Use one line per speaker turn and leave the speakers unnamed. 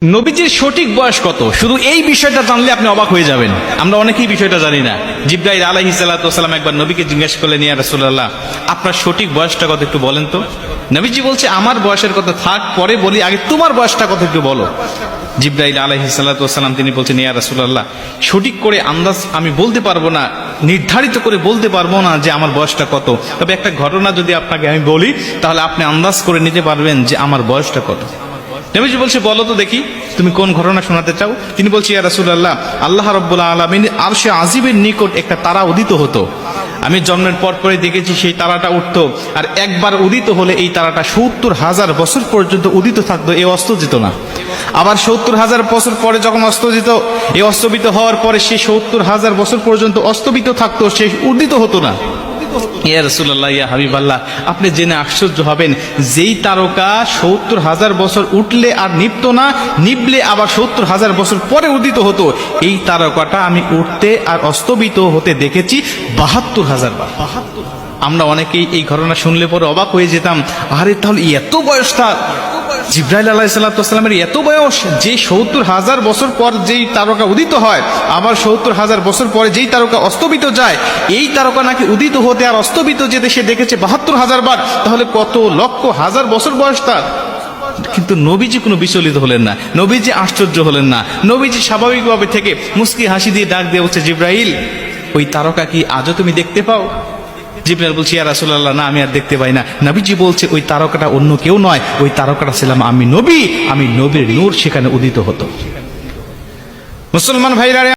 নবীজির সঠিক বয়স কত, শুধু এই বিষয়টা জানলে আপনি অবাক হয়ে যাবেন। আমরা অনেকেই বিষয়টা জানি না। জিবরাইল আলাইহিস সালাতু ওয়াস সালাম একবার নবীকে জিজ্ঞেস করলেন, ইয়া রাসূলুল্লাহ, আপনার সঠিক বয়সটা কত একটু বলেন তো। নবীজি বলছে, আমার বয়সের কথা থাক, পরে বলি, আগে তোমার বয়সটা কত একটু বলো। জিবরাইল আলাইহিস সালাতু ওয়াস সালাম তিনি বলছেন, ইয়া রাসূলুল্লাহ, সঠিক করে আন্দাজ আমি বলতে পারবো না, নির্ধারিত করে বলতে পারবো না যে আমার বয়সটা কত, তবে একটা ঘটনা যদি আপনাকে আমি বলি তাহলে আপনি আন্দাজ করে নিতে পারবেন যে আমার বয়সটা কত। নবীজি বলছে, বলো তো দেখি তুমি কোন ঘটনা শোনাতে চাও। তিনি বলছে, ইয়া রাসূলুল্লাহ, আল্লাহ রাব্বুল আলামিন আরশে আজিমের নিকট একটা তারা উদিত হতো। আমি জন্মের পর পরে দেখেছি সেই তারাটা উঠতো, আর একবার উদিত হলে এই তারাটা ৭০,০০০ বছর পর্যন্ত উদিত থাকতো, এ অস্ত যেত না। আবার ৭০,০০০ বছর পরে যখন অস্ত যেত, এই অস্তবিত হওয়ার পরে সে ৭০,০০০ বছর পর্যন্ত অস্তবিত থাকতো, সে উদিত হতো না। ইয়া রাসূলুল্লাহ, ইয়া হাবিবাল্লাহ, আপনি জেনে আশ্চর্য হবেন, যেই তারকা ৭০,০০০ বছর উঠলে আর নিভতো না, নিভলে আবার ৭০,০০০ বছর পরে উদিত হতো, এই তারকাটা আমি উঠতে আর অস্তবিত হতে দেখেছি ৭২,০০০ বার। আমরা অনেকেই এই ঘটনা শুনলে পরে অবাক হয়ে যেতাম, আরে তাহলে এত বয়স তার, জিবরাইল আলাইহিস সালাতু ওয়াস সালামের এত বয়স, যে ৭০,০০০ বছর পর যেই তারকা উদিত হয়, আবার ৭০,০০০ বছর পরে যেই তারকা অস্তবিত যায়, এই তারকা নাকি উদিত হতে আর অস্তবিত যেতে সে দেখেছে ৭২,০০০ বার। তাহলে কত লক্ষ হাজার বছর বয়স তার। কিন্তু নবীজি কোনো বিচলিত হলেন না, নবীজি আশ্চর্য হলেন না। নবীজি স্বাভাবিকভাবে থেকে মুস্কি হাসি দিয়ে ডাক দিয়ে বলছে, জিবরাইল, ওই তারকা কি আজও তুমি দেখতে পাও? জিবরাইল বলছে, ইয়া রাসূলুল্লাহ, না, আমি আর দেখতে পাই না। নবীজি বলছে, ওই তারকাটা অন্য কেউ নয়, ওই তারকাটা ছিলাম আমি নবী, আমি নবীর নূর সেখানে উদিত হতো। মুসলমান ভাইরা,